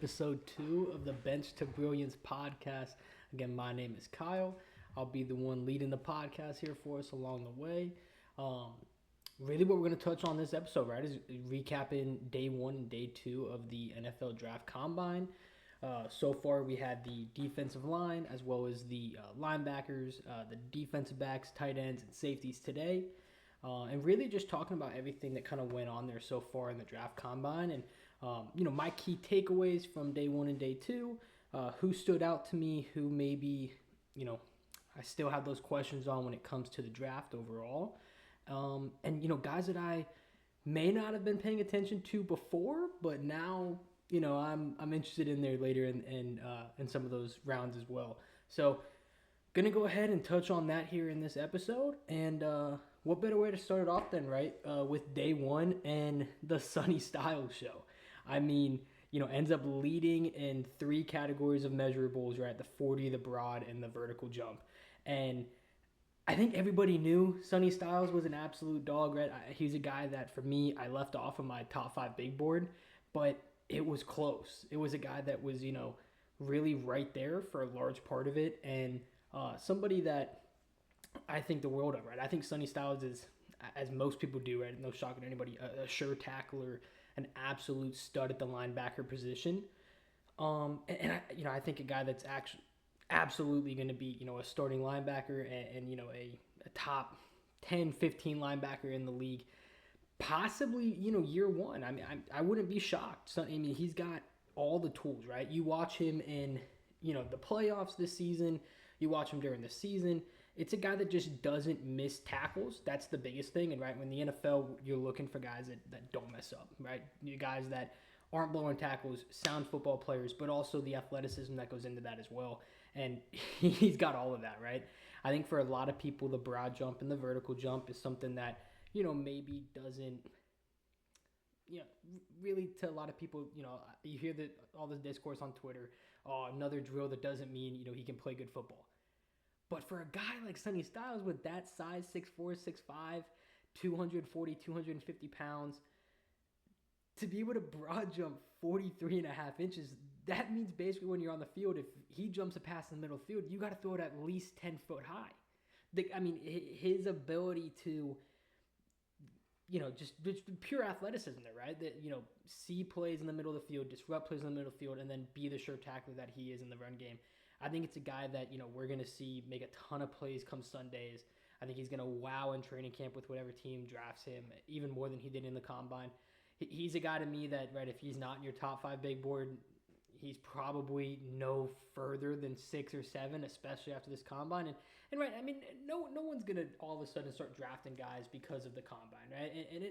episode 2 of the Bench to Brilliance podcast. Again, my name is Kyle. I'll be the one leading the podcast here for us along the way. Really, what we're going to touch on this episode, right, is recapping day 1 and day 2 of the NFL Draft Combine. So far, we had the defensive line as well as the linebackers, the defensive backs, tight ends, and safeties today. And really just talking about everything that kind of went on there so far in the draft combine and, my key takeaways from day 1 and day 2, who stood out to me, who maybe, I still have those questions on when it comes to the draft overall. And guys that I may not have been paying attention to before, but now, I'm interested in there later in some of those rounds as well. So gonna go ahead and touch on that here in this episode. And what better way to start it off than, right, with day 1 and the Sonny Styles show. I mean, ends up leading in 3 categories of measurables, right? The 40, the broad, and the vertical jump. And I think everybody knew Sonny Styles was an absolute dog, right? He's a guy that, for me, I left off of my top 5 big board, but it was close. It was a guy that was, really right there for a large part of it, and somebody that I think the world of, right? I think Sonny Styles is, as most people do, right? No shock to anybody, a sure tackler, an absolute stud at the linebacker position. I think a guy that's actually absolutely going to be, a starting linebacker and a top 10, 15 linebacker in the league, possibly, year 1. I mean, I wouldn't be shocked. So, I mean, he's got all the tools, right? You watch him in, the playoffs this season. You watch him during the season. It's a guy that just doesn't miss tackles. That's the biggest thing. And, right, when the NFL, you're looking for guys that don't mess up, right? You guys that aren't blowing tackles, sound football players, but also the athleticism that goes into that as well. And he's got all of that, right? I think for a lot of people, the broad jump and the vertical jump is something that, maybe doesn't, really to a lot of people, you hear all this discourse on Twitter, another drill that doesn't mean, he can play good football. But for a guy like Sonny Styles with that size, 6'4", 6'5", 240, 250 pounds, to be able to broad jump 43 and a half inches, that means basically when you're on the field, if he jumps a pass in the middle of the field, you got to throw it at least 10 foot high. His ability to, just pure athleticism there, right? That, see plays in the middle of the field, disrupt plays in the middle of the field, and then be the sure tackler that he is in the run game. I think it's a guy that, we're going to see make a ton of plays come Sundays. I think he's going to wow in training camp with whatever team drafts him, even more than he did in the combine. He's a guy to me that, right, if he's not in your top 5 big board, he's probably no further than 6 or 7, especially after this combine. And right, I mean, no one's going to all of a sudden start drafting guys because of the combine, right? And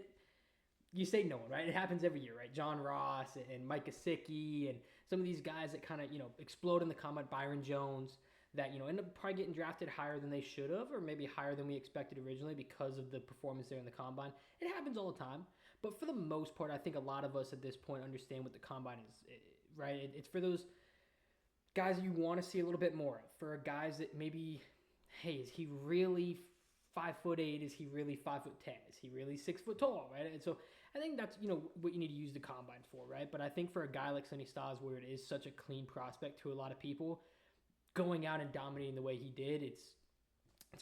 you say no one, right? It happens every year, right? John Ross and Mike Gesicki and some of these guys that kind of, explode in the combine, Byron Jones, that, end up probably getting drafted higher than they should have, or maybe higher than we expected originally because of the performance there in the combine. It happens all the time. But for the most part, I think a lot of us at this point understand what the combine is, right? It's for those guys you want to see a little bit more of. For guys that maybe, hey, is he really 5'8"? Is he really 5'10"? Is he really 6 foot tall, right? And so I think that's, what you need to use the combine for, right? But I think for a guy like Sonny Styles, where it is such a clean prospect to a lot of people, going out and dominating the way he did, it's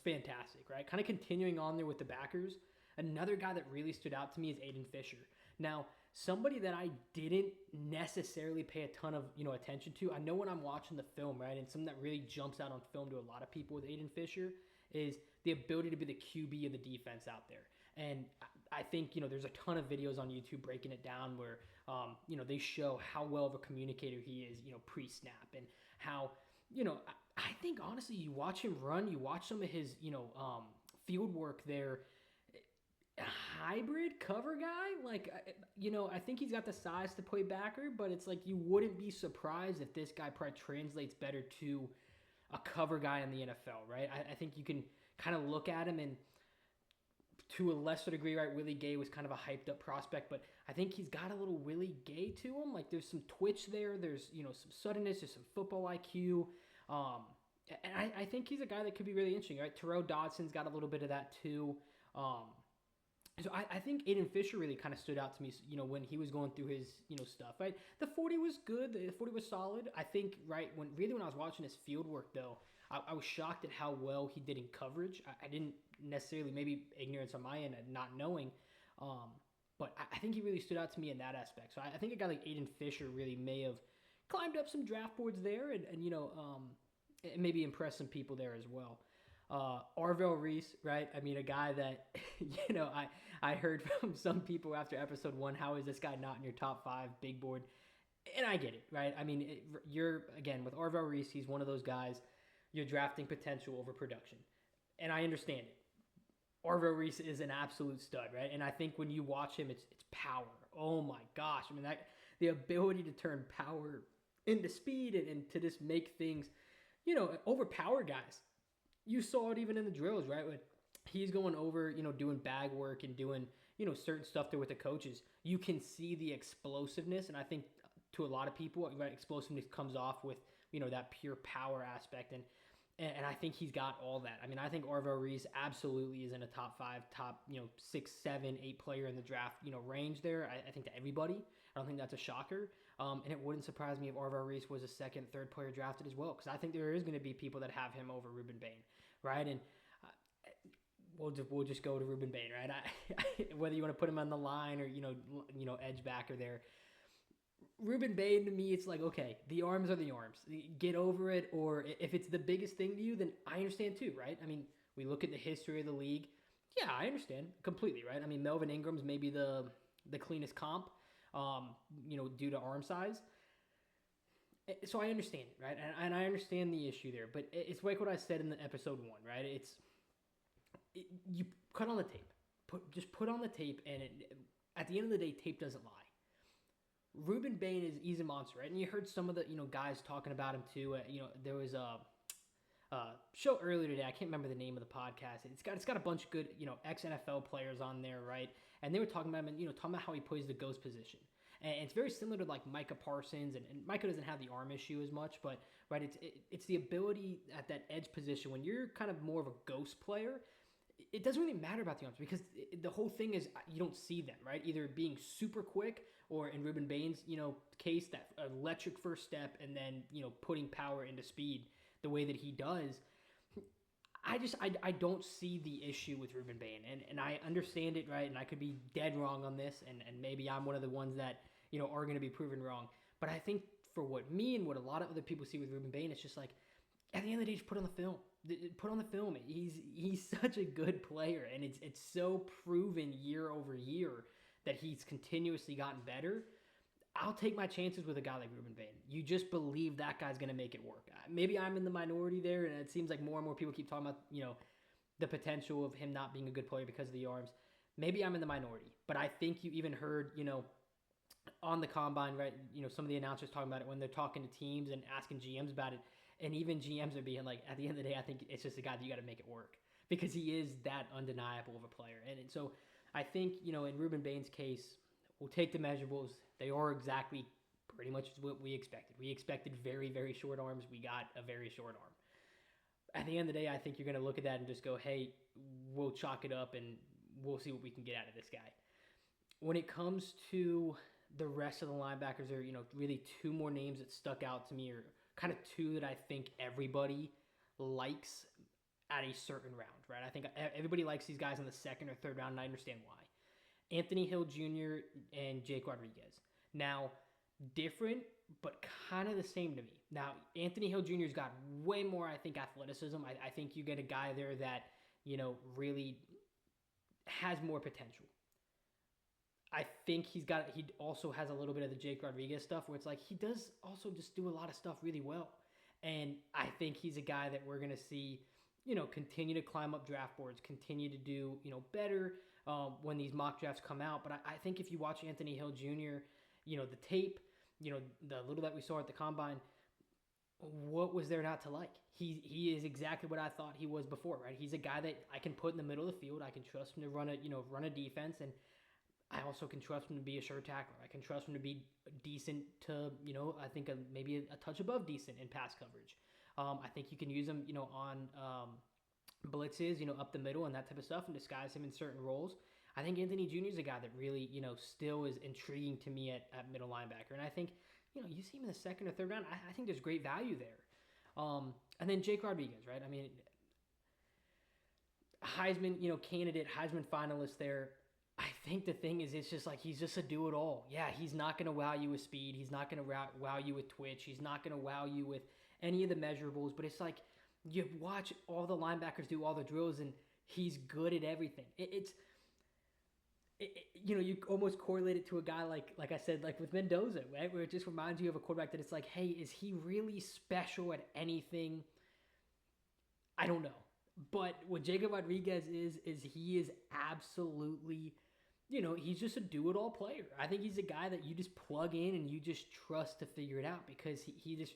fantastic, right? Kind of continuing on there with the backers. Another guy that really stood out to me is Aiden Fisher. Now, somebody that I didn't necessarily pay a ton of, attention to. I know when I'm watching the film, right, and something that really jumps out on film to a lot of people with Aiden Fisher is the ability to be the QB of the defense out there. And I think, there's a ton of videos on YouTube breaking it down where, they show how well of a communicator he is, pre-snap, and how, I think, honestly, you watch him run, you watch some of his, field work there, hybrid cover guy, like, I think he's got the size to play backer, but it's like you wouldn't be surprised if this guy probably translates better to a cover guy in the NFL, right? I think you can kind of look at him, and to a lesser degree, right, Willie Gay was kind of a hyped up prospect, but I think he's got a little Willie Gay to him. Like, there's some twitch there, there's, some suddenness, there's some football IQ, and I think he's a guy that could be really interesting, right? Terrell Dodson's got a little bit of that too. So I think Aiden Fisher really kind of stood out to me, when he was going through his, stuff, right? The 40 was good. The 40 was solid. I think, right, when I was watching his field work, though, I was shocked at how well he did in coverage. I didn't necessarily, maybe ignorance on my end, not knowing, um, but I think he really stood out to me in that aspect. So I think a guy like Aiden Fisher really may have climbed up some draft boards there and maybe impressed some people there as well. Arvell Reese, right? I mean, a guy that, I heard from some people after episode 1, how is this guy not in your top 5 big board? And I get it, right? I mean, you're, again, with Arvell Reese, he's one of those guys, you're drafting potential over production. And I understand it. Arvell Reese is an absolute stud, right? And I think when you watch him, it's power. Oh my gosh. I mean, the ability to turn power into speed and to just make things, overpower guys. You saw it even in the drills, right? When he's going over, doing bag work and doing, certain stuff there with the coaches. You can see the explosiveness, and I think to a lot of people, right, explosiveness comes off with, that pure power aspect, and I think he's got all that. I mean, I think Arvell Reese absolutely is in a top 5, top, 6, 7, 8 player in the draft, range there. I think to everybody. I don't think that's a shocker. And it wouldn't surprise me if Arvell Reese was a second, third player drafted as well, because I think there is going to be people that have him over Ruben Bain, right? And we'll just go to Ruben Bain, right? Whether you want to put him on the line or edge backer there. Ruben Bain, to me, it's like, okay, the arms are the arms. Get over it, or if it's the biggest thing to you, then I understand too, right? I mean, we look at the history of the league. Yeah, I understand completely, right? I mean, Melvin Ingram's maybe the cleanest comp, due to arm size. So I understand it, right? And I understand the issue there, but it's like what I said in the episode 1, right? You cut on the tape. Just put on the tape, and at the end of the day, tape doesn't lie. Ruben Bain he's a monster, right? And you heard some of the guys talking about him too. There was a show earlier today. I can't remember the name of the podcast. It's got a bunch of good ex NFL players on there, right? And they were talking about him and talking about how he plays the ghost position. And it's very similar to like Micah Parsons, and Micah doesn't have the arm issue as much, but right, it's the ability at that edge position when you're kind of more of a ghost player. It doesn't really matter about the arms because the whole thing is you don't see them, right? Either being super quick or in Ruben Bain's, case, that electric first step and then, putting power into speed the way that he does. I don't see the issue with Ruben Bain, and I understand it, right? And I could be dead wrong on this, and maybe I'm one of the ones that, are going to be proven wrong. But I think for what me and what a lot of other people see with Ruben Bain, it's just like, at the end of the day, just put on the film. Put on the film. He's such a good player, and it's so proven year over year that he's continuously gotten better. I'll take my chances with a guy like Ruben Bain. You just believe that guy's going to make it work. Maybe I'm in the minority there, and it seems like more and more people keep talking about, the potential of him not being a good player because of the arms. Maybe I'm in the minority, but I think you even heard, on the combine, right, some of the announcers talking about it when they're talking to teams and asking GMs about it, and even GMs are being like, at the end of the day, I think it's just a guy that you got to make it work because he is that undeniable of a player. And so I think, in Ruben Bain's case, we'll take the measurables. They are exactly pretty much what we expected. We expected very, very short arms. We got a very short arm. At the end of the day, I think you're going to look at that and just go, hey, we'll chalk it up and we'll see what we can get out of this guy. When it comes to the rest of the linebackers, there are, really 2 more names that stuck out to me, or kind of 2 that I think everybody likes at a certain round, right? I think everybody likes these guys in the 2nd or 3rd round, and I understand why. Anthony Hill Jr. and Jake Rodriguez. Now, different, but kind of the same to me. Now, Anthony Hill Jr.'s got way more, I think, athleticism. I think you get a guy there that, really has more potential. I think he also has a little bit of the Jake Rodriguez stuff where it's like he does also just do a lot of stuff really well. And I think he's a guy that we're going to see, continue to climb up draft boards, continue to do, better when these mock drafts come out. But I think if you watch Anthony Hill Jr., the tape, the little that we saw at the combine, what was there not to like? He is exactly what I thought he was before, right? He's a guy that I can put in the middle of the field. I can trust him to run a defense, and I also can trust him to be a sure tackler. I can trust him to be decent to, I think maybe a touch above decent in pass coverage. I think you can use him, on blitzes, up the middle and that type of stuff, and disguise him in certain roles. I think Anthony Jr. is a guy that really, still is intriguing to me at middle linebacker. And I think, you see him in the second or third round. I think there's great value there. And then Jake Rodriguez, right? I mean, Heisman, candidate, Heisman finalist there. I think the thing is, it's just like he's just a do it all. Yeah, he's not going to wow you with speed. He's not going to wow you with twitch. He's not going to wow you with any of the measurables. But it's like you watch all the linebackers do all the drills, and he's good at everything. You almost correlate it to a guy like I said, like with Mendoza, right? Where it just reminds you of a quarterback that it's like, hey, is he really special at anything? I don't know. But what Jacob Rodriguez is he is absolutely, he's just a do-it-all player. I think he's a guy that you just plug in and you just trust to figure it out because he just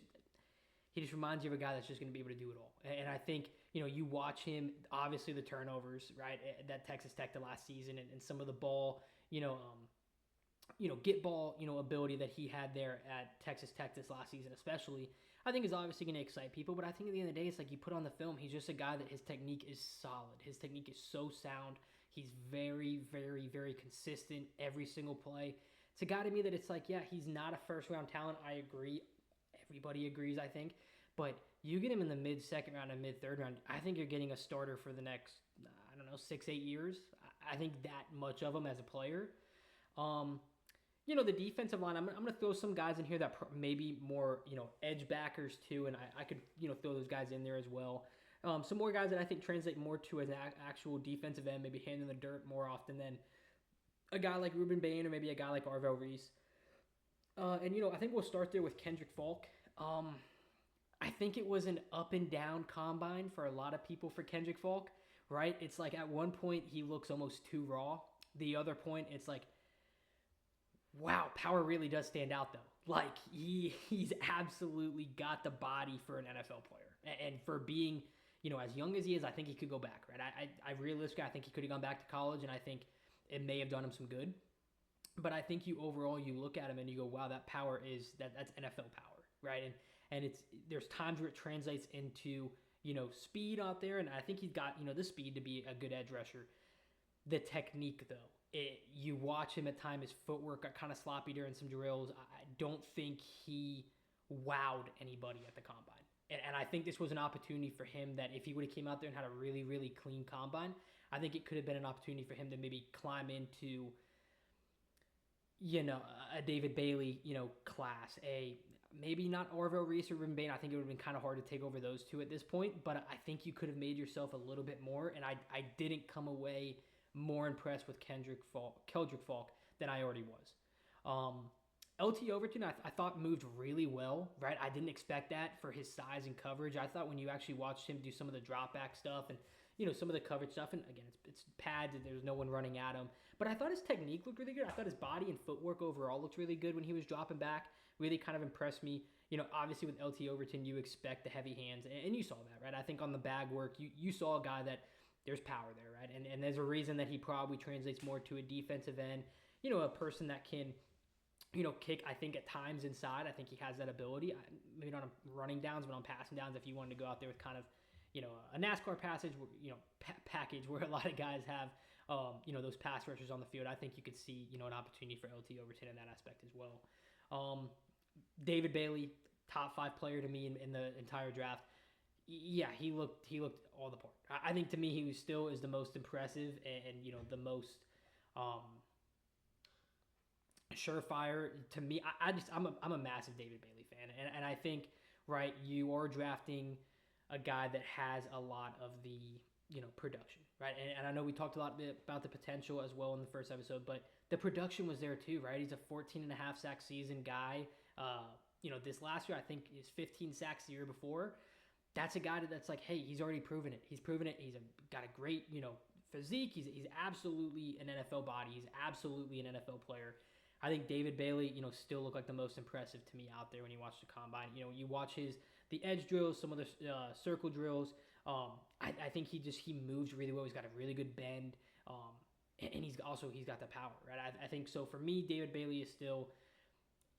reminds you of a guy that's just going to be able to do it all. And I think, you watch him, obviously the turnovers, right, that Texas Tech did last season and some of the ball, get ball, ability that he had there at Texas Tech this last season especially, I think is obviously going to excite people. But I think at the end of the day, it's like you put on the film, he's just a guy that his technique is solid. His technique is so sound. He's very, very, very consistent every single play. It's a guy to me that it's like, yeah, he's not a first-round talent. I agree. Everybody agrees, I think. But you get him in the mid-second round and mid-third round, I think you're getting a starter for the next, 6-8 years. I think that much of him as a player. The defensive line, I'm going to throw some guys in here that maybe more, edge backers too, and I could, throw those guys in there as well. Some more guys that I think translate more to as an actual defensive end, maybe hand in the dirt more often than a guy like Ruben Bain or maybe a guy like Arvell Reese. I think we'll start there with Kendrick Falk. I think it was an up and down combine for a lot of people for Kendrick Falk, right? It's like at one point he looks almost too raw. The other point, it's like, wow, power really does stand out though. Like he's absolutely got the body for an NFL player, and for being, as young as he is, I think he could go back, right? I realistically, I think he could have gone back to college, and I think it may have done him some good. But I think you look at him and you go, wow, that power that's NFL power, right? And there's times where it translates into, speed out there, and I think he's got, the speed to be a good edge rusher. The technique though, you watch him at times, his footwork got kind of sloppy during some drills. I don't think he wowed anybody at the combine. And I think this was an opportunity for him that if he would have came out there and had a really, really clean combine, I think it could have been an opportunity for him to maybe climb into, a David Bailey, class, maybe not Arvell Reese or Ruben Bain. I think it would have been kind of hard to take over those two at this point, but I think you could have made yourself a little bit more, and I didn't come away more impressed with Kendrick Falk than I already was. LT Overton, I thought moved really well, right? I didn't expect that for his size and coverage. I thought when you actually watched him do some of the drop back stuff and, some of the coverage stuff, and again, it's pads and there's no one running at him, but I thought his technique looked really good. I thought his body and footwork overall looked really good when he was dropping back. Really kind of impressed me. Obviously with LT Overton, you expect the heavy hands, and you saw that, right? I think on the bag work, you saw a guy that there's power there, right? And there's a reason that he probably translates more to a defensive end, a person that can, kick, I think, at times inside. I think he has that ability. Maybe not on running downs, but on passing downs, if you wanted to go out there with kind of, a NASCAR passage, package where a lot of guys have, those pass rushers on the field, I think you could see, an opportunity for LT Overton in that aspect as well. David Bailey, top 5 player to me in the entire draft. Yeah, he looked all the part. I think to me he still is the most impressive and the most surefire to me. I'm a massive David Bailey fan, and I think, right, you are drafting a guy that has a lot of the production, right? And I know we talked a lot about the potential as well in the first episode, but the production was there too, right? He's a 14.5 sack season guy. This last year I think is 15 sacks the year before. That's a guy that's like, hey, he's already proven it. He's proven it. He's got a great physique. He's absolutely an NFL body. He's absolutely an NFL player. I think David Bailey, still looked like the most impressive to me out there when you watch the combine. You watch the edge drills, some of the circle drills. I think he moves really well. He's got a really good bend, and he's got the power, right? I think so. For me, David Bailey is still,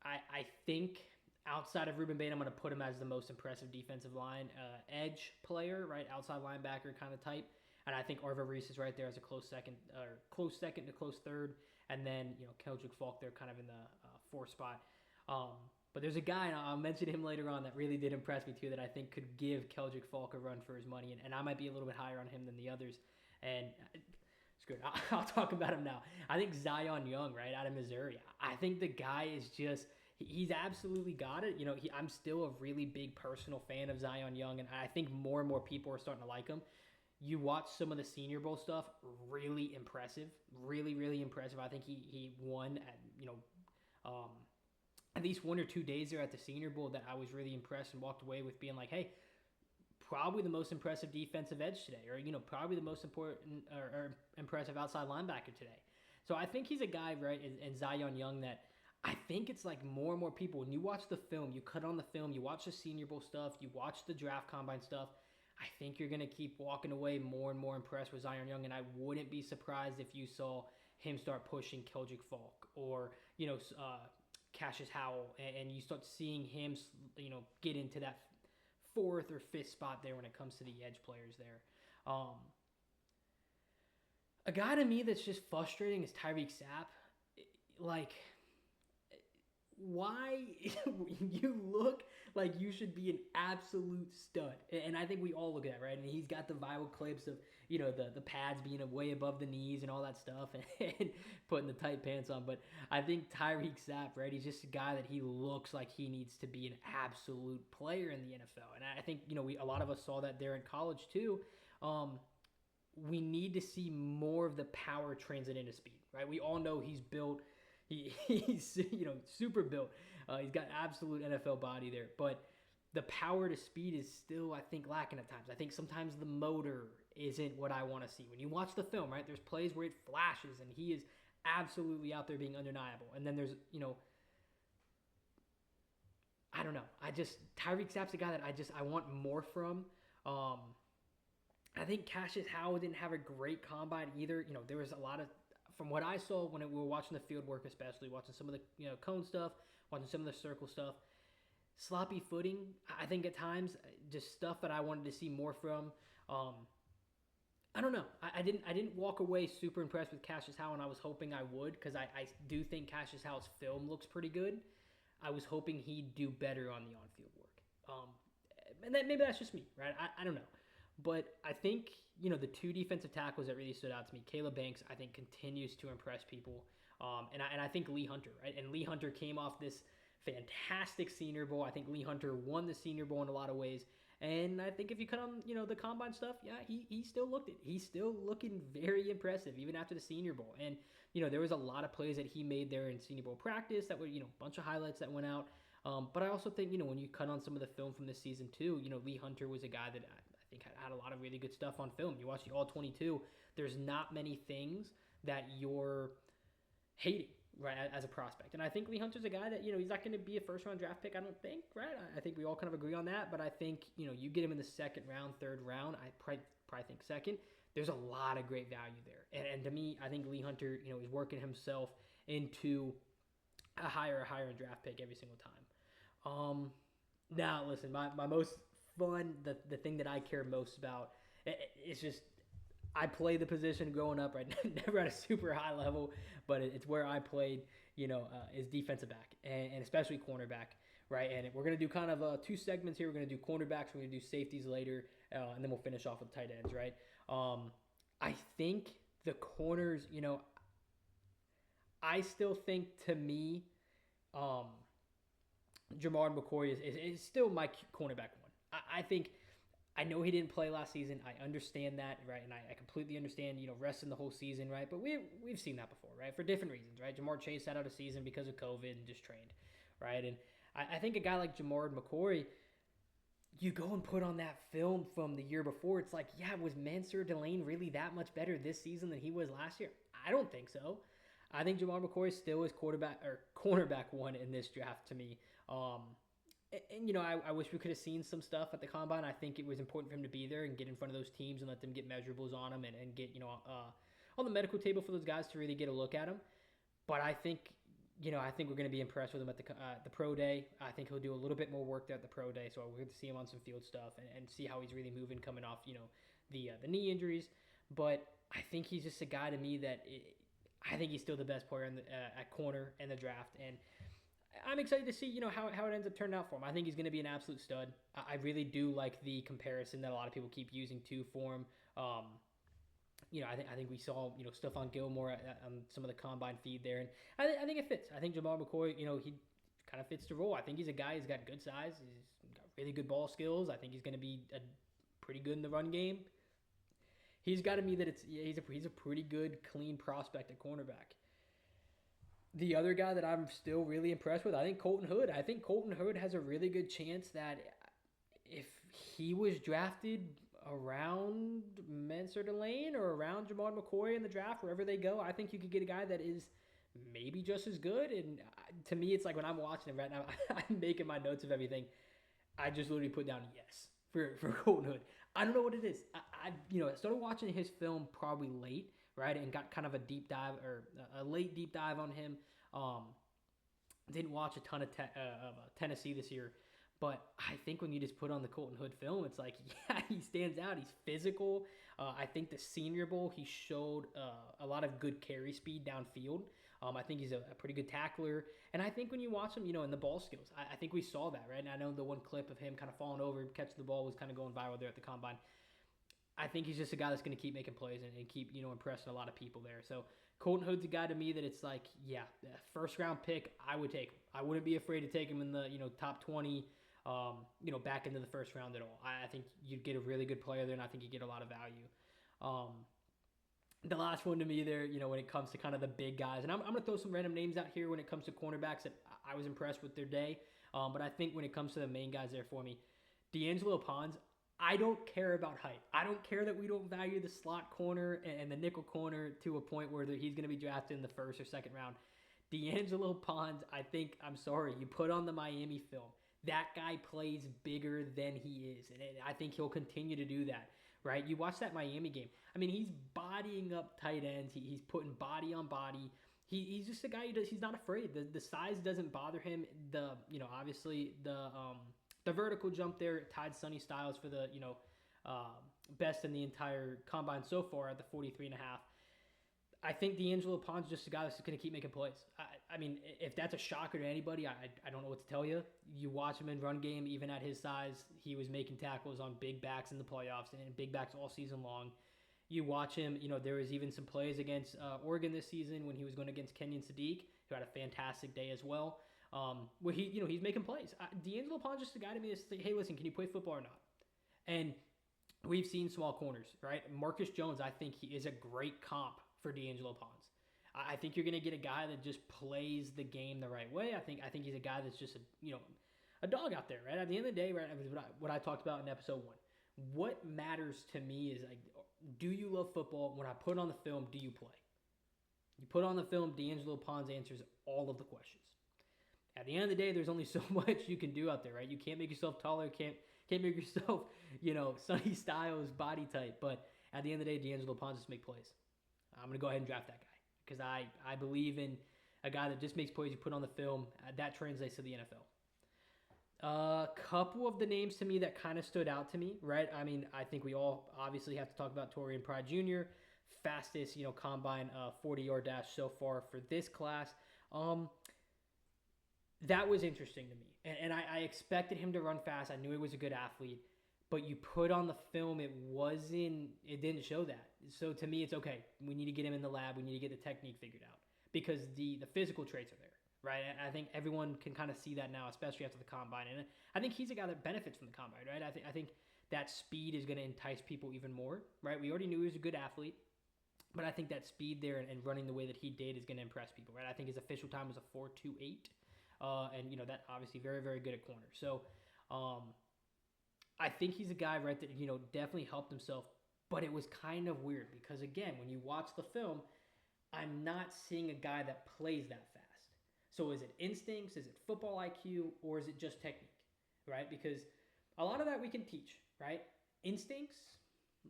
I think outside of Ruben Bain, I'm going to put him as the most impressive defensive line edge player, right? Outside linebacker kind of type. And I think Arva Reese is right there as a close second to close third, and then Keldrick Falk there kind of in the fourth spot. Um, but there's a guy, and I'll mention him later on, that really did impress me too, that I think could give Keldrick Falk a run for his money, and I might be a little bit higher on him than the others. And it's good. I'll talk about him now. I think Zion Young, right, out of Missouri. I think the guy is just, he's absolutely got it. I'm still a really big personal fan of Zion Young, and I think more and more people are starting to like him. You watch some of the Senior Bowl stuff, really impressive, really, really impressive. I think he won at least 1 or 2 days there at the Senior Bowl that I was really impressed and walked away with being like, hey, probably the most impressive defensive edge today, or probably the most important or impressive outside linebacker today. So I think he's a guy, right, in Zion Young, that I think it's like more and more people, when you watch the film, you cut on the film, you watch the Senior Bowl stuff, you watch the draft combine stuff, I think you're going to keep walking away more and more impressed with Zion Young, and I wouldn't be surprised if you saw him start pushing Keldrick Falk or, Cassius Howell, and you start seeing him, get into that fourth or fifth spot there when it comes to the edge players there. A guy to me that's just frustrating is Tyreek Sapp. Like, why you look like you should be an absolute stud, and I think we all look at that, right? And he's got the viral clips of the pads being way above the knees and all that stuff, and putting the tight pants on. But I think Tyreek Sapp, right? He's just a guy that he looks like he needs to be an absolute player in the NFL, and I think a lot of us saw that there in college too. We need to see more of the power transit into speed, right? We all know he's built. He's super built. He's got absolute NFL body there, but the power to speed is still, I think, lacking at times. I think sometimes the motor isn't what I want to see. When you watch the film, right, there's plays where it flashes and he is absolutely out there being undeniable. And then there's, I don't know. Tyreek Sapp's a guy that I want more from. I think Cassius Howell didn't have a great combine either. There was a lot of, from what I saw when we were watching the field work, especially watching some of the cone stuff, watching some of the circle stuff, sloppy footing. I think at times, just stuff that I wanted to see more from. I don't know. I didn't walk away super impressed with Cassius Howell, and I was hoping I would, because I do think Cassius Howell's film looks pretty good. I was hoping he'd do better on the on-field work. And maybe that's just me, right? I don't know. But I think, the two defensive tackles that really stood out to me, Caleb Banks, I think continues to impress people. And I think Lee Hunter, right? And Lee Hunter came off this fantastic Senior Bowl. I think Lee Hunter won the Senior Bowl in a lot of ways. And I think if you cut on, the combine stuff, yeah, he still looked it. He's still looking very impressive, even after the Senior Bowl. And, there was a lot of plays that he made there in Senior Bowl practice that were, a bunch of highlights that went out. But I also think, when you cut on some of the film from this season too, Lee Hunter was a guy that I think had a lot of really good stuff on film. You watch the All-22, there's not many things that you're hating, right, as a prospect. And I think Lee Hunter's a guy that, he's not going to be a first-round draft pick, I don't think, right? I think we all kind of agree on that. But I think, you get him in the second round, third round, I probably think second. There's a lot of great value there. And to me, I think Lee Hunter, is working himself into a higher draft pick every single time. Now, listen, my most fun, the thing that I care most about, it's just, I played the position growing up, right? Never at a super high level, but it's where I played, is defensive back, and especially cornerback, right? And we're going to do kind of two segments here. We're going to do cornerbacks, we're going to do safeties later, and then we'll finish off with tight ends, right? I think the corners, I still think, to me, Jamar McCoy is still my cornerback one. I think, I know he didn't play last season. I understand that, right? And I completely understand, resting the whole season, right? But we've seen that before, right? For different reasons, right? Jamar Chase sat out a season because of COVID and just trained, right? And I think a guy like Jamar McCoy, you go and put on that film from the year before, it's like, yeah, was Mansour Delane really that much better this season than he was last year? I don't think so. I think Jamar McCoy still is cornerback one in this draft to me. And I wish we could have seen some stuff at the combine. I think it was important for him to be there and get in front of those teams and let them get measurables on him and get, on the medical table for those guys to really get a look at him. But I think we're going to be impressed with him at the pro day. I think he'll do a little bit more work there at the pro day. So we're going to see him on some field stuff and see how he's really moving coming off, the knee injuries. but I think he's just a guy to me I think he's still the best player at corner in the draft, and I'm excited to see how it ends up turning out for him. I think he's going to be an absolute stud. I really do like the comparison that a lot of people keep using too for him. Um, I think we saw Stephon Gilmore on some of the combine feed there, and I think it fits. I think Jamal McCoy, he kind of fits the role. I think he's a guy who's got good size. He's got really good ball skills. I think he's going to be pretty good in the run game. He's got to me that he's a pretty good clean prospect at cornerback. The other guy that I'm still really impressed with, I think Colton Hood. I think Colton Hood has a really good chance that if he was drafted around Menser Delane or around Jamar McCoy in the draft, wherever they go, I think you could get a guy that is maybe just as good. And to me, it's like when I'm watching him right now, I'm making my notes of everything. I just literally put down yes for Colton Hood. I don't know what it is. I started watching his film probably late, right, and got kind of a deep dive or a late deep dive on him. Didn't watch a ton of Tennessee this year, but I think when you just put on the Colton Hood film, it's like, yeah, he stands out. He's physical. I think the Senior Bowl, he showed a lot of good carry speed downfield. I think he's a pretty good tackler. And I think when you watch him, in the ball skills, I think we saw that, right? And I know the one clip of him kind of falling over, catching the ball was kind of going viral there at the combine. I think he's just a guy that's going to keep making plays and keep, impressing a lot of people there. So Colton Hood's a guy to me that it's like, yeah, first round pick, I would take him. I wouldn't be afraid to take him in the, top 20, back into the first round at all. I think you'd get a really good player there, and I think you get a lot of value. The last one to me there, when it comes to kind of the big guys, and I'm going to throw some random names out here when it comes to cornerbacks that I was impressed with their day. But I think when it comes to the main guys there for me, D'Angelo Pons, I don't care about height. I don't care that we don't value the slot corner and the nickel corner to a point where he's going to be drafted in the first or second round. D'Angelo Pons, I'm sorry, you put on the Miami film. That guy plays bigger than he is, and I think he'll continue to do that. Right? You watch that Miami game. I mean, he's bodying up tight ends. He's putting body on body. He's just a guy he's not afraid. The size doesn't bother him. Obviously the vertical jump there tied Sonny Styles for the best in the entire combine so far at the 43.5. I think D'Angelo Pons is just a guy that's going to keep making plays. I mean, if that's a shocker to anybody, I don't know what to tell you. You watch him in run game, even at his size, he was making tackles on big backs in the playoffs and big backs all season long. You watch him, there was even some plays against Oregon this season when he was going against Kenyon Sadiq, who had a fantastic day as well. Where he's making plays. D'Angelo Pons is just a guy to me that's like, hey, listen, can you play football or not? And we've seen small corners, right? Marcus Jones, I think he is a great comp for D'Angelo Pons. I think you're going to get a guy that just plays the game the right way. I think he's a guy that's just a dog out there, right? At the end of the day, right? What I talked about in episode 1. What matters to me is like, do you love football? When I put on the film, do you play? You put on the film, D'Angelo Pons answers all of the questions. At the end of the day, there's only so much you can do out there, right? You can't make yourself taller, can't make yourself, Sonny Styles body type. But at the end of the day, D'Angelo Pons just make plays. I'm going to go ahead and draft that guy because I believe in a guy that just makes plays you put on the film. That translates to the NFL. A couple of the names to me that kind of stood out to me, right? I mean, I think we all obviously have to talk about Torian Pride Jr., fastest, combine 40-yard dash so far for this class. That was interesting to me. And I expected him to run fast. I knew he was a good athlete. But you put on the film, it didn't show that. So to me, it's okay. We need to get him in the lab. We need to get the technique figured out. Because the physical traits are there, right? And I think everyone can kind of see that now, especially after the combine. And I think he's a guy that benefits from the combine, right? I think that speed is going to entice people even more, right? We already knew he was a good athlete. But I think that speed there and running the way that he did is going to impress people, right? I think his official time was a 4.28. And that obviously very, very good at corner. So I think he's a guy, right, that, definitely helped himself. But it was kind of weird because, again, when you watch the film, I'm not seeing a guy that plays that fast. So is it instincts? Is it football IQ? Or is it just technique, right? Because a lot of that we can teach, right? Instincts,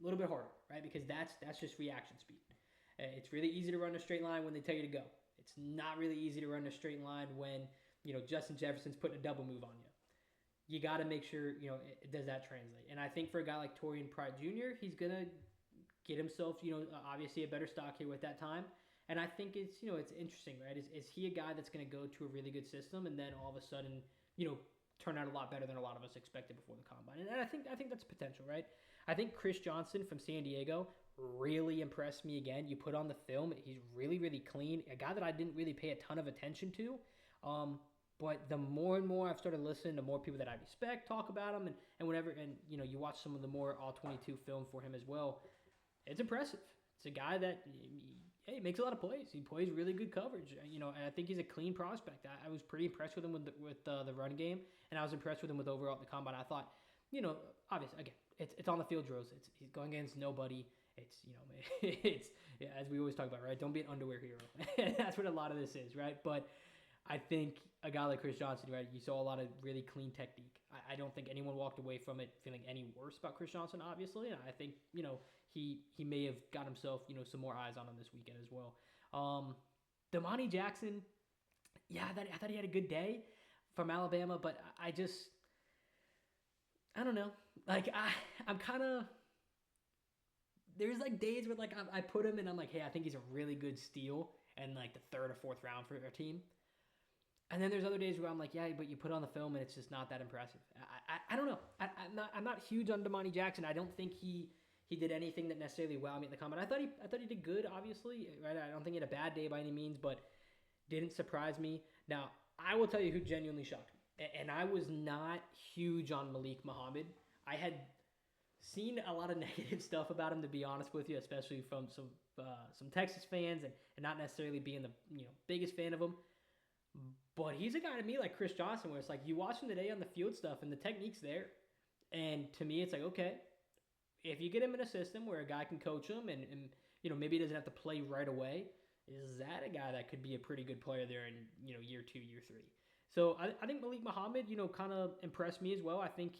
a little bit harder, right? Because that's just reaction speed. It's really easy to run a straight line when they tell you to go. It's not really easy to run a straight line when, Justin Jefferson's putting a double move on you. You got to make sure, does that translate? And I think for a guy like Torian Pride Jr., he's going to get himself, obviously a better stock here with that time. And I think it's interesting, right? Is he a guy that's going to go to a really good system and then all of a sudden, you know, turn out a lot better than a lot of us expected before the combine? And I think that's potential, right? I think Chris Johnson from San Diego really impressed me again. You put on the film, he's really, really clean. A guy that I didn't really pay a ton of attention to. But the more and more I've started listening to more people that I respect talk about him and whatever, and you watch some of the more all 22 film for him as well. It's impressive. It's a guy that he makes a lot of plays. He plays really good coverage. And I think he's a clean prospect. I was pretty impressed with him with the run game, and I was impressed with him with overall the combine. I thought, obviously, again, it's on the field drills. He's going against nobody. It's yeah, as we always talk about, right? Don't be an underwear hero. That's what a lot of this is, right? But I think a guy like Chris Johnson, right? You saw a lot of really clean technique. I don't think anyone walked away from it feeling any worse about Chris Johnson, obviously. And I think he may have got himself some more eyes on him this weekend as well. Damani Jackson, yeah, I thought he had a good day from Alabama, but I don't know. Like I'm kind of. There's like days where like I put him and I'm like, hey, I think he's a really good steal and like the third or fourth round for our team. And then there's other days where I'm like, yeah, but you put on the film and it's just not that impressive. I don't know. I'm not huge on Damani Jackson. I don't think he did anything that necessarily wowed me in the combine. I thought he did good, obviously. Right? I don't think he had a bad day by any means, but didn't surprise me. Now I will tell you who genuinely shocked me, and I was not huge on Malik Muhammad. I had seen a lot of negative stuff about him, to be honest with you, especially from some Texas fans and not necessarily being the biggest fan of him. But he's a guy to me like Chris Johnson, where it's like you watch him today on the field stuff and the technique's there. And to me, it's like, okay, if you get him in a system where a guy can coach him and maybe he doesn't have to play right away, is that a guy that could be a pretty good player there in year 2, year 3? So I think Malik Muhammad kind of impressed me as well. I think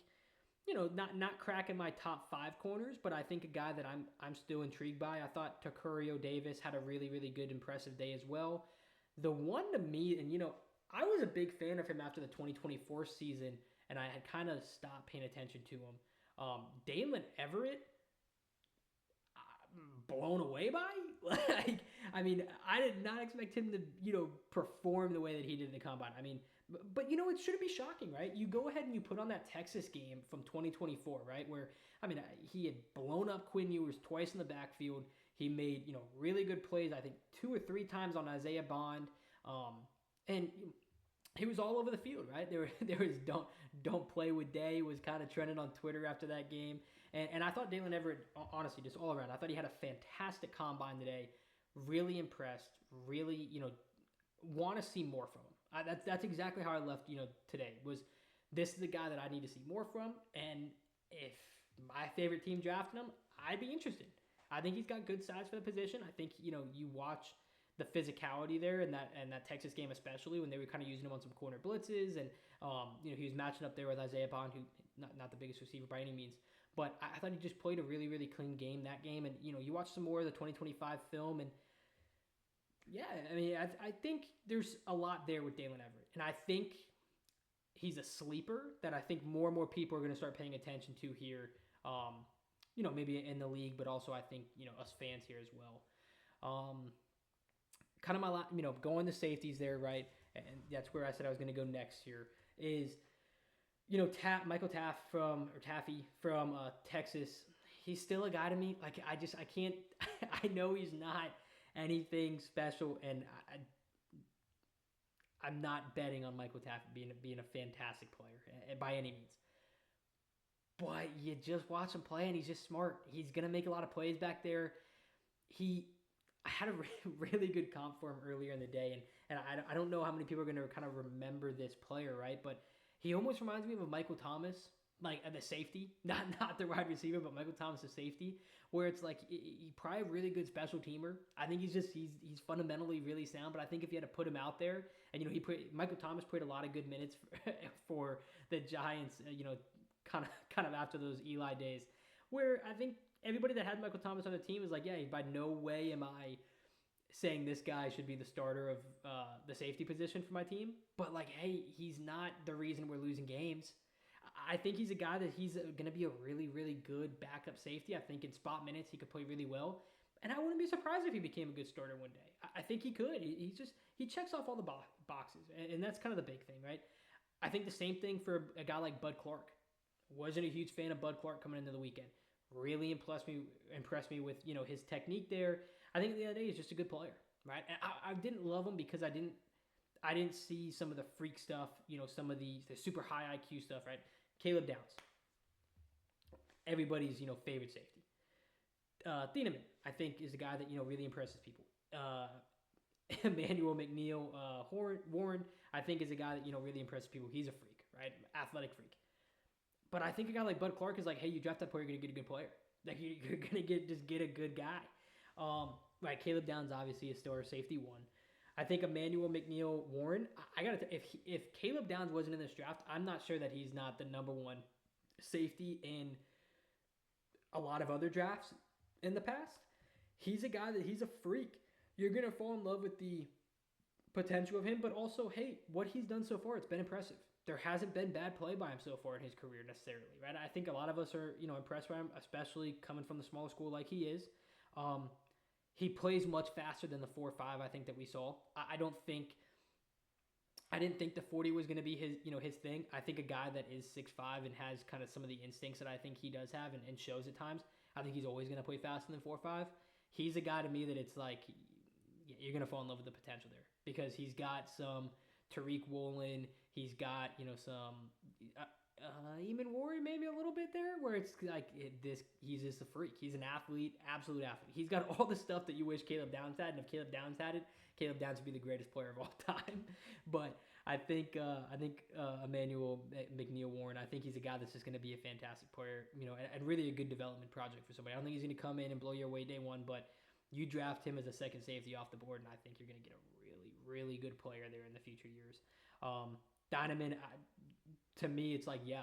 not cracking my top 5 corners, but I think a guy that I'm still intrigued by. I thought Takurio Davis had a really, really good, impressive day as well. The one to me, and I was a big fan of him after the 2024 season, and I had kind of stopped paying attention to him. Dalen Everett, blown away by? I did not expect him to, perform the way that he did in the combine. But it shouldn't be shocking, right? You go ahead and you put on that Texas game from 2024, right? Where, he had blown up Quinn Ewers twice in the backfield. He made, really good plays, I think 2 or 3 times on Isaiah Bond. And he was all over the field, right? There was don't play with Day was kind of trending on Twitter after that game. And I thought Dalen Everett, honestly, just all around, I thought he had a fantastic combine today. Really impressed. Really, want to see more from him. That's exactly how I left, today. Was this is the guy that I need to see more from. And if my favorite team drafted him, I'd be interested. I think he's got good size for the position. I think, you watch the physicality there in that Texas game, especially when they were kind of using him on some corner blitzes. And, he was matching up there with Isaiah Bond, who not the biggest receiver by any means. But I thought he just played a really, really clean game that game. And, you watch some more of the 2025 film and, yeah, I think there's a lot there with Dalen Everett. And I think he's a sleeper that I think more and more people are going to start paying attention to here, maybe in the league, but also I think, us fans here as well. Kind of my, going to safeties there, right? And that's where I said I was going to go next here is, Michael Taffy from Texas. He's still a guy to me. Like, I can't, I know he's not anything special, and I'm not betting on Michael Taffy being a fantastic player by any means. But you just watch him play, and he's just smart. He's gonna make a lot of plays back there. I had a really good comp for him earlier in the day, and I don't know how many people are gonna kind of remember this player, right? But he almost reminds me of Michael Thomas, like the safety, not the wide receiver, but Michael Thomas, the safety, where it's like he probably a really good special teamer. I think he's fundamentally really sound, but I think if you had to put him out there, and Michael Thomas played a lot of good minutes for the Giants, kind of after those Eli days, where I think everybody that had Michael Thomas on the team was like, yeah, by no way am I saying this guy should be the starter of the safety position for my team, but like, hey, he's not the reason we're losing games. I think he's a guy that he's going to be a really, really good backup safety. I think in spot minutes he could play really well, and I wouldn't be surprised if he became a good starter one day. I think he could. He checks off all the boxes, and that's kind of the big thing, right? I think the same thing for a guy like Bud Clark. Wasn't a huge fan of Bud Clark coming into the weekend. Really impressed me with his technique there. I think at the end of the day he's just a good player, right? And I didn't love him because I didn't see some of the freak stuff, some of the super high IQ stuff, right? Caleb Downs, everybody's favorite safety. Thieneman, I think, is a guy that really impresses people. Emmanuel McNeil Warren, I think, is a guy that really impresses people. He's a freak, right? Athletic freak. But I think a guy like Bud Clark is like, hey, you draft that player, you're gonna get a good player. Like you're gonna get a good guy. Right? Caleb Downs obviously is still our safety one. I think Emmanuel McNeil Warren. I gotta if Caleb Downs wasn't in this draft, I'm not sure that he's not the number one safety in a lot of other drafts in the past. He's a guy that he's a freak. You're gonna fall in love with the potential of him, but also, hey, what he's done so far, it's been impressive. There hasn't been bad play by him so far in his career necessarily, right? I think a lot of us are, impressed by him, especially coming from the smaller school like he is. He plays much faster than the 4.5 I think that we saw. I didn't think the 40 was going to be his thing. I think a guy that is 6'5" and has kind of some of the instincts that I think he does have and shows at times, I think he's always going to play faster than 4.5. He's a guy to me that it's like you're going to fall in love with the potential there because he's got some Tariq Woolen. He's got, some Eamon Warrior maybe a little bit there where it's like he's just a freak. He's an athlete, absolute athlete. He's got all the stuff that you wish Caleb Downs had, and if Caleb Downs had it, Caleb Downs would be the greatest player of all time. But I think Emmanuel McNeil Warren, I think he's a guy that's just going to be a fantastic player, and really a good development project for somebody. I don't think he's going to come in and blow your away day one, but you draft him as a second safety off the board, and I think you're going to get a really, really good player there in the future years. Thieneman, to me, it's like, yeah,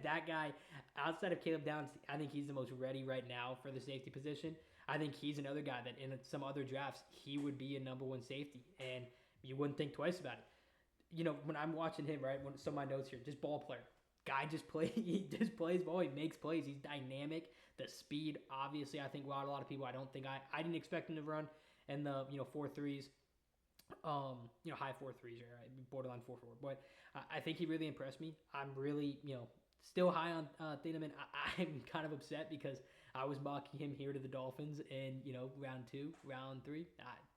that guy, outside of Caleb Downs, I think he's the most ready right now for the safety position. I think he's another guy that in some other drafts, he would be a number one safety, and you wouldn't think twice about it. When I'm watching him, right, some of my notes here, just ball player. Guy he just plays ball, he makes plays, he's dynamic. The speed, obviously, I think a lot of people, I didn't expect him to run in the, 4.3s. High 4.3s, right? Borderline 4.4. But I think he really impressed me. I'm really, still high on Thieneman. I'm kind of upset because I was mocking him here to the Dolphins in, round 2, round 3.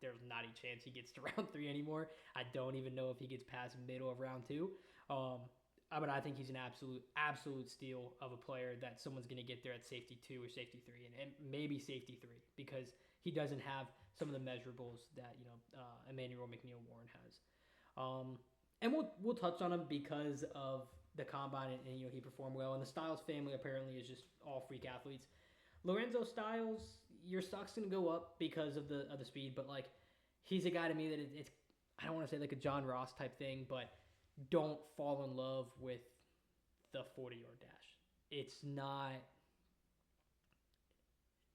There's not a chance he gets to round 3 anymore. I don't even know if he gets past middle of round 2. But I think he's an absolute steal of a player that someone's going to get there at safety 2 or safety 3 and maybe safety 3 because he doesn't have some of the measurables that Emmanuel McNeil Warren has. And we'll touch on him because of the combine and he performed well. And the Styles family apparently is just all freak athletes. Lorenzo Styles, your stock's gonna go up because of the speed, but like he's a guy to me that it's I don't want to say like a John Ross type thing, but don't fall in love with the 40-yard dash. It's not.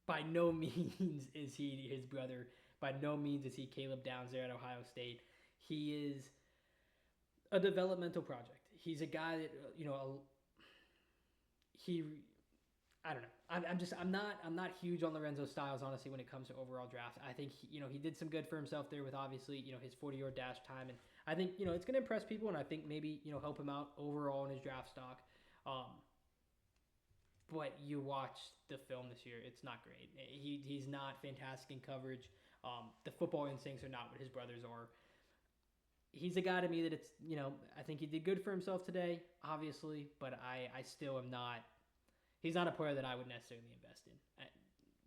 By no means is he his brother. By no means is he Caleb Downs there at Ohio State. He is a developmental project. He's a guy that I don't know. I'm not huge on Lorenzo Styles honestly when it comes to overall drafts. I think he did some good for himself there with obviously his 40-yard dash time, and I think it's gonna impress people, and I think maybe help him out overall in his draft stock. But you watch the film this year, it's not great. He's not fantastic in coverage. The football instincts are not what his brothers are. He's a guy to me that it's, I think he did good for himself today, obviously, but I still am not, he's not a player that I would necessarily invest in,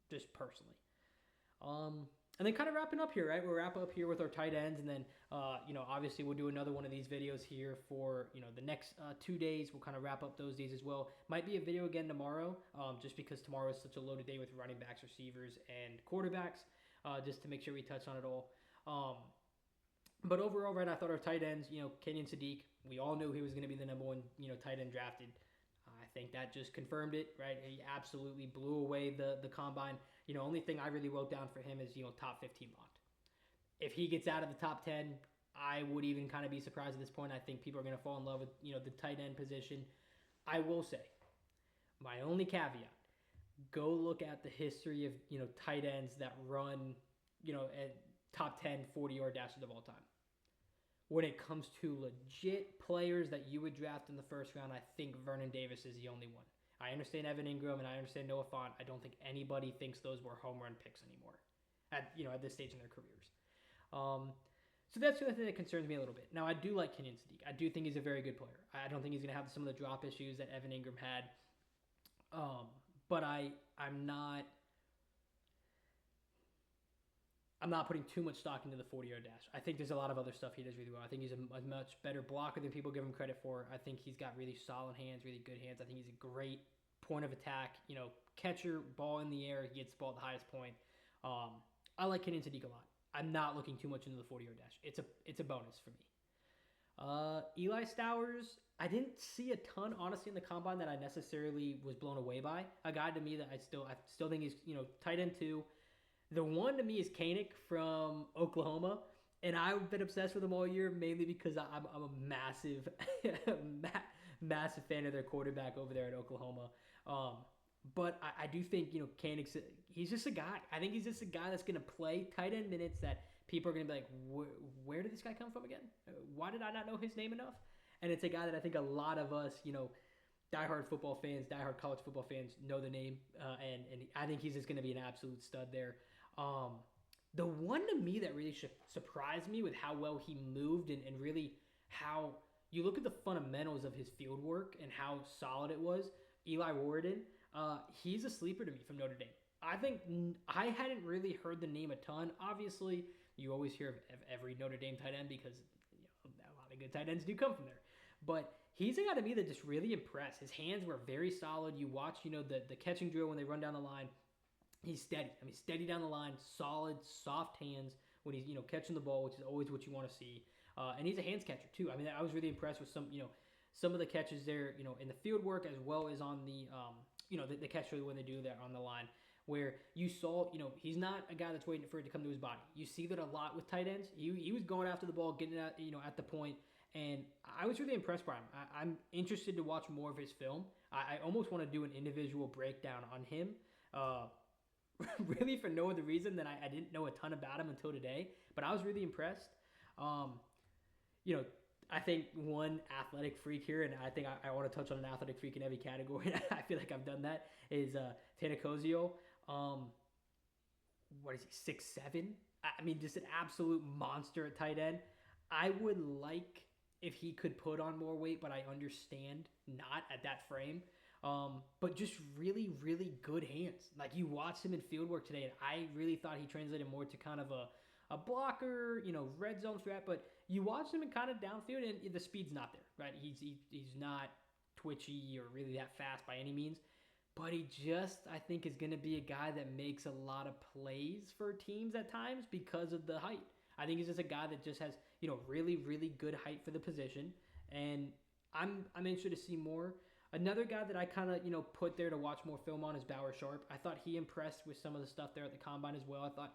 just personally. And then kind of wrapping up here, right? We'll wrap up here with our tight ends, and then, obviously we'll do another one of these videos here for, the next 2 days. We'll kind of wrap up those days as well. Might be a video again tomorrow, just because tomorrow is such a loaded day with running backs, receivers, and quarterbacks, just to make sure we touch on it all. But overall, right, I thought our tight ends, Kenyon Sadiq, we all knew he was going to be the number one, tight end drafted. I think that just confirmed it, right? He absolutely blew away the combine. Only thing I really wrote down for him is, top 15 locked. If he gets out of the top 10, I would even kind of be surprised at this point. I think people are going to fall in love with, the tight end position. I will say, my only caveat, go look at the history of, tight ends that run, at top 10 40-yard dashes of all time. When it comes to legit players that you would draft in the first round, I think Vernon Davis is the only one. I understand Evan Ingram and I understand Noah Fant. I don't think anybody thinks those were home run picks anymore at this stage in their careers. So that's the other thing that concerns me a little bit. Now, I do like Kenyon Sadiq. I do think he's a very good player. I don't think he's going to have some of the drop issues that Evan Ingram had. But I'm not putting too much stock into the 40-yard dash. I think there's a lot of other stuff he does really well. I think he's a much better blocker than people give him credit for. I think he's got really solid hands, really good hands. I think he's a great point of attack, catcher, ball in the air. He gets the ball at the highest point. I like Kenyon Sadiq a lot. I'm not looking too much into the 40-yard dash. It's a bonus for me. Eli Stowers, I didn't see a ton, honestly, in the combine that I necessarily was blown away by. A guy to me that I still think he's, tight end 2. The one to me is Koenig from Oklahoma, and I've been obsessed with him all year, mainly because I'm a massive, massive fan of their quarterback over there at Oklahoma. But I do think, Koenig, he's just a guy. I think he's just a guy that's going to play tight end minutes that people are going to be like, where did this guy come from again? Why did I not know his name enough? And it's a guy that I think a lot of us, diehard football fans, diehard college football fans know the name, and I think he's just going to be an absolute stud there. The one to me that really surprised me with how well he moved and really how you look at the fundamentals of his field work and how solid it was, Eli Warden, he's a sleeper to me from Notre Dame. I think I hadn't really heard the name a ton. Obviously, you always hear of every Notre Dame tight end because a lot of good tight ends do come from there. But he's a guy to me that just really impressed. His hands were very solid. You watch, the catching drill when they run down the line. He's steady. Steady down the line, solid, soft hands when he's, catching the ball, which is always what you want to see. And he's a hands catcher too. I was really impressed with some of the catches there, in the field work as well as on the, the catch when they do that on the line, where you saw, he's not a guy that's waiting for it to come to his body. You see that a lot with tight ends. He was going after the ball, getting it at the point, and I was really impressed by him. I'm interested to watch more of his film. I almost want to do an individual breakdown on him. Really for no other reason than I didn't know a ton about him until today, but I was really impressed. I think one athletic freak here, and I think I want to touch on an athletic freak in every category. I feel like I've done that, is Tanacozio. What is he, 6'7"? Just an absolute monster at tight end. I would like if he could put on more weight, but I understand not at that frame. But just really, really good hands. Like, you watched him in field work today, and I really thought he translated more to kind of a blocker, red zone threat. But you watched him in kind of downfield, and the speed's not there, right? He's not twitchy or really that fast by any means. But he just, I think, is going to be a guy that makes a lot of plays for teams at times because of the height. I think he's just a guy that just has, really, really good height for the position. And I'm interested to see more. Another guy that I kind of, put there to watch more film on is Bauer Sharp. I thought he impressed with some of the stuff there at the combine as well. I thought,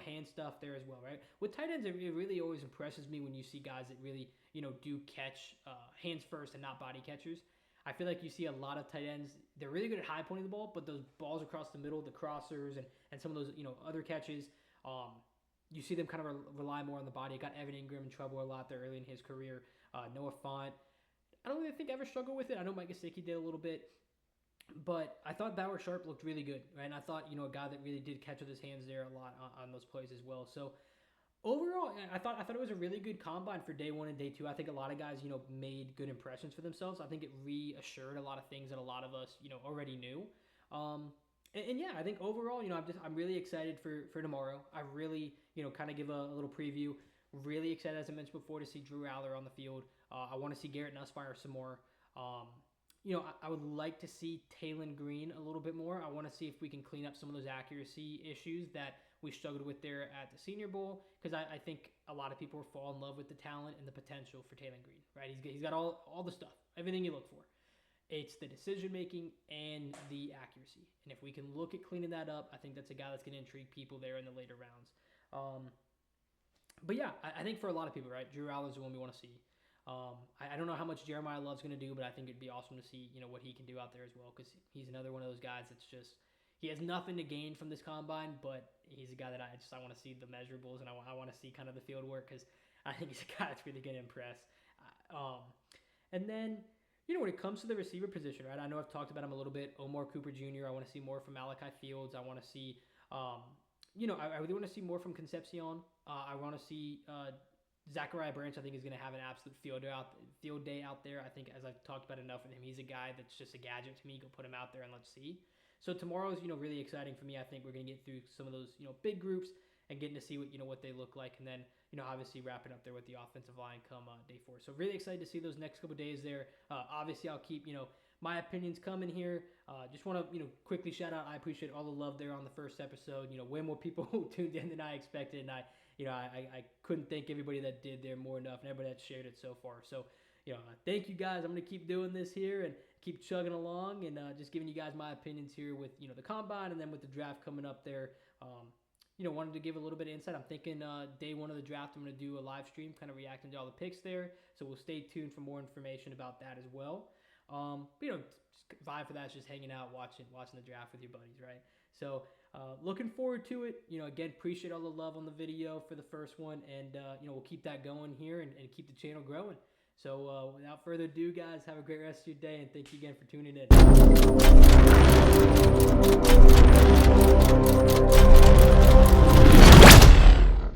hand stuff there as well, right? With tight ends, it really always impresses me when you see guys that really, do catch hands first and not body catchers. I feel like you see a lot of tight ends, they're really good at high pointing the ball, but those balls across the middle, the crossers, and some of those, other catches, you see them kind of rely more on the body. It got Evan Ingram in trouble a lot there early in his career. Noah Fant, I don't really think ever struggled with it. I know Mike Gesicki did a little bit, but I thought Bauer Sharp looked really good, right? And I thought, a guy that really did catch with his hands there a lot on those plays as well. So overall, I thought it was a really good combine for day 1 and day 2. I think a lot of guys, made good impressions for themselves. I think it reassured a lot of things that a lot of us, already knew. And yeah, I think overall, I'm really excited for tomorrow. I really, kind of give a little preview. Really excited, as I mentioned before, to see Drew Aller on the field. I want to see Garrett Nussmeier some more. I would like to see Taylon Green a little bit more. I want to see if we can clean up some of those accuracy issues that we struggled with there at the Senior Bowl, because I think a lot of people fall in love with the talent and the potential for Taylon Green, right? He's got all the stuff, everything you look for. It's the decision-making and the accuracy. And if we can look at cleaning that up, I think that's a guy that's going to intrigue people there in the later rounds. But yeah, I think for a lot of people, right, Drew Aller's the one we want to see. I don't know how much Jeremiah Love's going to do, but I think it'd be awesome to see, what he can do out there as well, because he's another one of those guys that's just, he has nothing to gain from this combine, but he's a guy that I want to see the measurables, and I want to see kind of the field work, because I think he's a guy that's really going to impress. And then, when it comes to the receiver position, right, I know I've talked about him a little bit. Omar Cooper Jr., I want to see more from Malachi Fields. I want to see, I really want to see more from Concepcion. I want to see Zachariah Branch. I think is going to have an absolute field day out there. I think, as I've talked about enough with him, he's a guy that's just a gadget to me. Go put him out there and let's see. So tomorrow is, really exciting for me. I think we're going to get through some of those, big groups and getting to see what they look like. And then, obviously wrapping up there with the offensive line come day 4. So really excited to see those next couple days there. Obviously I'll keep, my opinions coming here. Just want to, quickly shout out. I appreciate all the love there on the first episode. Way more people tuned in than I expected. And I couldn't thank everybody that did there more enough, and everybody that shared it so far. So, thank you guys. I'm going to keep doing this here and keep chugging along and just giving you guys my opinions here with, the combine and then with the draft coming up there. Wanted to give a little bit of insight. I'm thinking day 1 of the draft, I'm going to do a live stream kind of reacting to all the picks there. So we'll stay tuned for more information about that as well. Just vibe for that is just hanging out, watching the draft with your buddies, right? So looking forward to it. Again, appreciate all the love on the video for the first one. And, we'll keep that going here and keep the channel growing. So without further ado, guys, have a great rest of your day. And thank you again for tuning in.